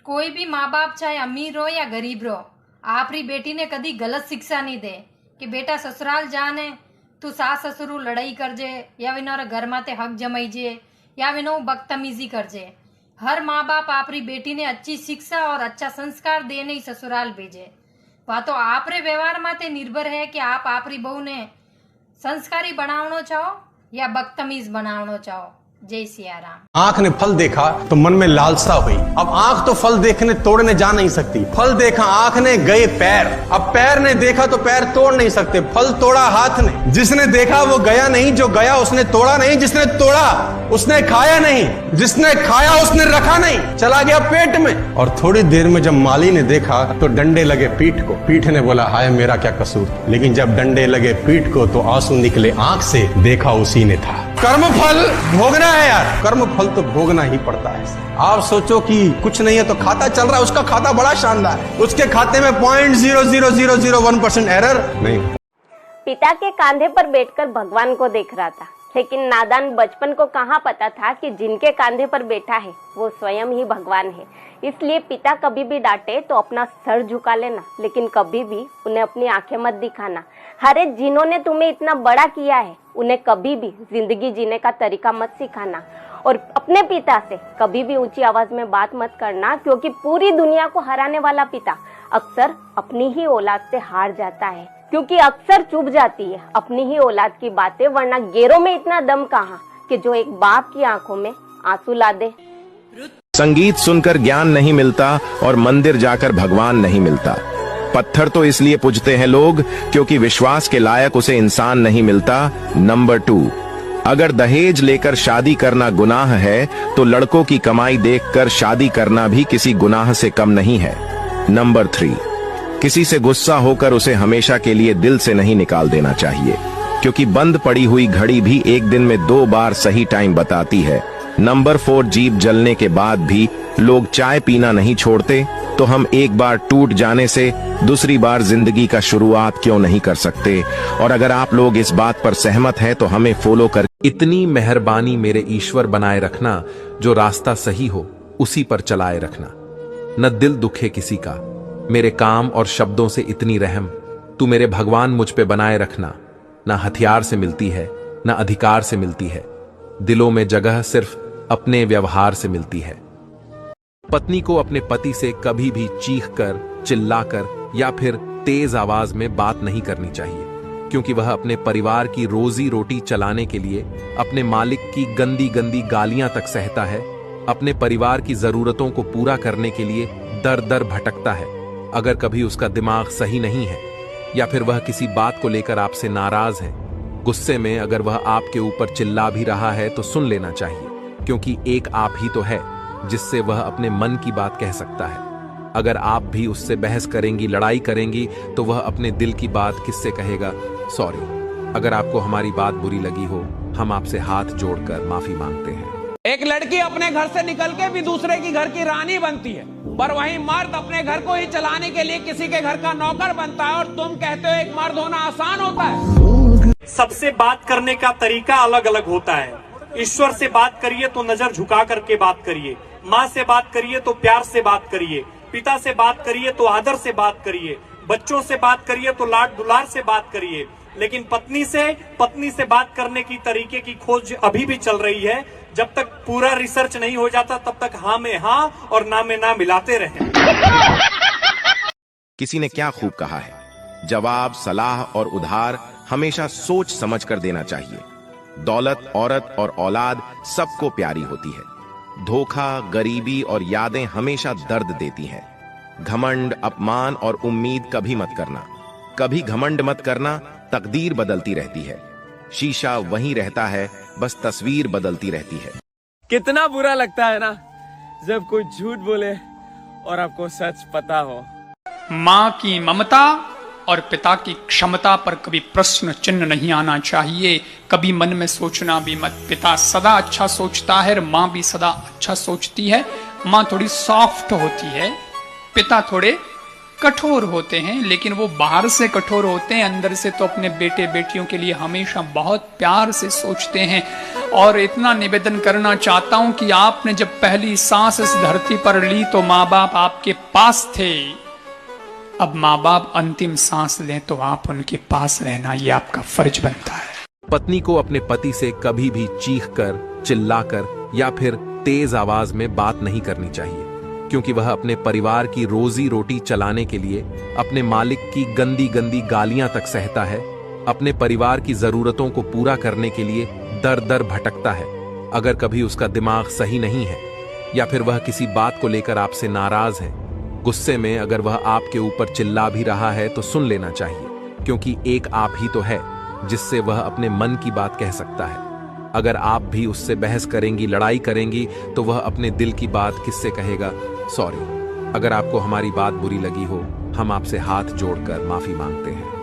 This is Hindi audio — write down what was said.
कोई भी माँ बाप चाहे अमीर हो या गरीब हो, आपरी बेटी ने कदी गलत शिक्षा नहीं दे कि बेटा ससुराल जाने तू सास ससुरु लड़ाई करजे या विनोरे घर माते हक जमाईजे या विनो बदतमीजी करजे। हर माँ बाप आपरी बेटी ने अच्छी शिक्षा और अच्छा संस्कार देने ही ससुराल भेजे। वह तो आपरे व्यवहार माते निर्भर है कि आप आपरी बहू ने संस्कारी बनावनो चाहो या बदतमीज बनावनो चाहो। जय सिया राम। आंख ने फल देखा तो मन में लालसा हुई। अब आंख तो फल देखने तोड़ने जा नहीं सकती। फल देखा आंख ने, गए पैर। अब पैर ने देखा तो पैर तोड़ नहीं सकते। फल तोड़ा हाथ ने। जिसने देखा वो गया नहीं, जो गया उसने तोड़ा नहीं, जिसने तोड़ा उसने खाया नहीं, जिसने खाया उसने रखा नहीं, चला गया पेट में। और थोड़ी देर में जब माली ने देखा तो डंडे लगे पीठ को। पीठ ने बोला हाय मेरा क्या कसूर। लेकिन जब डंडे लगे पीठ को तो आंसू निकले आंख से, देखा उसी ने था। कर्म फल भोगना है यार, कर्म फल तो भोगना ही पड़ता है। आप सोचो कि कुछ नहीं है तो खाता चल रहा है, उसका खाता बड़ा शानदार है, उसके खाते में 0.00001% एरर नहीं। पिता के कांधे पर बैठकर भगवान को देख रहा था, लेकिन नादान बचपन को कहाँ पता था कि जिनके कांधे पर बैठा है वो स्वयं ही भगवान है। इसलिए पिता कभी भी डांटे तो अपना सर झुका लेना, लेकिन कभी भी उन्हें अपनी आंखें मत दिखाना। हरे जिन्होंने तुम्हें इतना बड़ा किया है उन्हें कभी भी जिंदगी जीने का तरीका मत सिखाना। और अपने पिता से कभी भी ऊंची आवाज में बात मत करना, क्योंकि पूरी दुनिया को हराने वाला पिता अक्सर अपनी ही औलाद से हार जाता है, क्योंकि अक्सर चुप जाती है अपनी ही औलाद की बातें, वरना गैरों में इतना दम कहाँ कि जो एक बाप की आंखों में आंसू ला दे। संगीत सुनकर ज्ञान नहीं मिलता और मंदिर जाकर भगवान नहीं मिलता। पत्थर तो इसलिए पूजते हैं लोग क्योंकि विश्वास के लायक उसे इंसान नहीं मिलता। नंबर 2, अगर दहेज लेकर शादी करना गुनाह है तो लड़कों की कमाई देखकर शादी करना भी किसी गुनाह से कम नहीं है। नंबर 3, किसी से गुस्सा होकर उसे हमेशा के लिए दिल से नहीं निकाल देना चाहिए, क्योंकि बंद पड़ी हुई घड़ी भी एक दिन में 2 बार सही टाइम बताती है। नंबर 4, जीप जलने के बाद भी लोग चाय पीना नहीं छोड़ते, तो हम एक बार टूट जाने से दूसरी बार जिंदगी का शुरुआत क्यों नहीं कर सकते। और अगर आप लोग इस बात पर सहमत हैं तो हमें फॉलो कर। इतनी मेहरबानी मेरे ईश्वर बनाए रखना, जो रास्ता सही हो उसी पर चलाए रखना। न दिल दुखे किसी का, मेरे काम और शब्दों से इतनी रहम तू मेरे भगवान मुझ पे बनाए रखना। न हथियार से मिलती है न अधिकार से मिलती है, दिलों में जगह सिर्फ अपने व्यवहार से मिलती है। पत्नी को अपने पति से कभी भी चीखकर, चिल्लाकर या फिर तेज आवाज में बात नहीं करनी चाहिए, क्योंकि वह अपने परिवार की रोजी रोटी चलाने के लिए अपने मालिक की गंदी गंदी गालियां तक सहता है। अपने परिवार की जरूरतों को पूरा करने के लिए दर दर भटकता है। अगर कभी उसका दिमाग सही नहीं है या फिर वह किसी बात को लेकर आपसे नाराज है, गुस्से में अगर वह आपके ऊपर चिल्ला भी रहा है तो सुन लेना चाहिए, क्योंकि एक आप ही तो है जिससे वह अपने मन की बात कह सकता है। अगर आप भी उससे बहस करेंगी, लड़ाई करेंगी, तो वह अपने दिल की बात किससे कहेगा। सॉरी, अगर आपको हमारी बात बुरी लगी हो, हम आपसे हाथ जोड़कर माफी मांगते हैं। एक लड़की अपने घर से निकल के भी दूसरे की घर की रानी बनती है, पर वहीं मर्द अपने घर को ही चलाने के लिए किसी के घर का नौकर बनता है। और तुम कहते हो एक मर्द होना आसान होता है। सबसे बात करने का तरीका अलग अलग होता है। ईश्वर से बात करिए तो नजर झुका करके बात करिए, माँ से बात करिए तो प्यार से बात करिए, पिता से बात करिए तो आदर से बात करिए, बच्चों से बात करिए तो लाड दुलार से बात करिए। लेकिन पत्नी से बात करने की तरीके की खोज अभी भी चल रही है। जब तक पूरा रिसर्च नहीं हो जाता तब तक हाँ में हाँ और ना में ना मिलाते रहें। किसी ने क्या खूब कहा है, जवाब, सलाह और उधार हमेशा सोच समझ कर देना चाहिए। दौलत, औरत और औलाद सबको प्यारी होती है। धोखा, गरीबी और यादें हमेशा दर्द देती हैं। घमंड, अपमान और उम्मीद कभी मत करना। कभी घमंड मत करना, तकदीर बदलती रहती है। शीशा वहीं रहता है, बस तस्वीर बदलती रहती है। कितना बुरा लगता है ना जब कोई झूठ बोले और आपको सच पता हो। माँ की ममता और पिता की क्षमता पर कभी प्रश्न चिन्ह नहीं आना चाहिए। कभी मन में सोचना भी मत। पिता सदा अच्छा सोचता है और माँ भी सदा अच्छा सोचती है। माँ थोड़ी सॉफ्ट होती है, पिता थोड़े कठोर होते हैं, लेकिन वो बाहर से कठोर होते हैं, अंदर से तो अपने बेटे बेटियों के लिए हमेशा बहुत प्यार से सोचते हैं। और इतना निवेदन करना चाहता हूं कि आपने जब पहली सांस इस धरती पर ली तो माँ बाप आपके पास थे, अब माँ बाप अंतिम सांस लें तो आप उनके पास रहना, ये आपका फर्ज बनता है। पत्नी को अपने पति से कभी भी चीखकर, चिल्लाकर या फिर तेज आवाज में बात नहीं करनी चाहिए, क्योंकि वह अपने परिवार की रोजी रोटी चलाने के लिए अपने मालिक की गंदी गंदी गालियां तक सहता है, अपने परिवार की जरूरतों को पूरा करने के लिए दर दर भटकता है। अगर कभी उसका दिमाग सही नहीं है या फिर वह किसी बात को लेकर आपसे नाराज है, गुस्से में अगर वह आपके ऊपर चिल्ला भी रहा है तो सुन लेना चाहिए, क्योंकि एक आप ही तो है जिससे वह अपने मन की बात कह सकता है। अगर आप भी उससे बहस करेंगी, लड़ाई करेंगी, तो वह अपने दिल की बात किससे कहेगा? सॉरी। अगर आपको हमारी बात बुरी लगी हो, हम आपसे हाथ जोड़कर माफी मांगते हैं।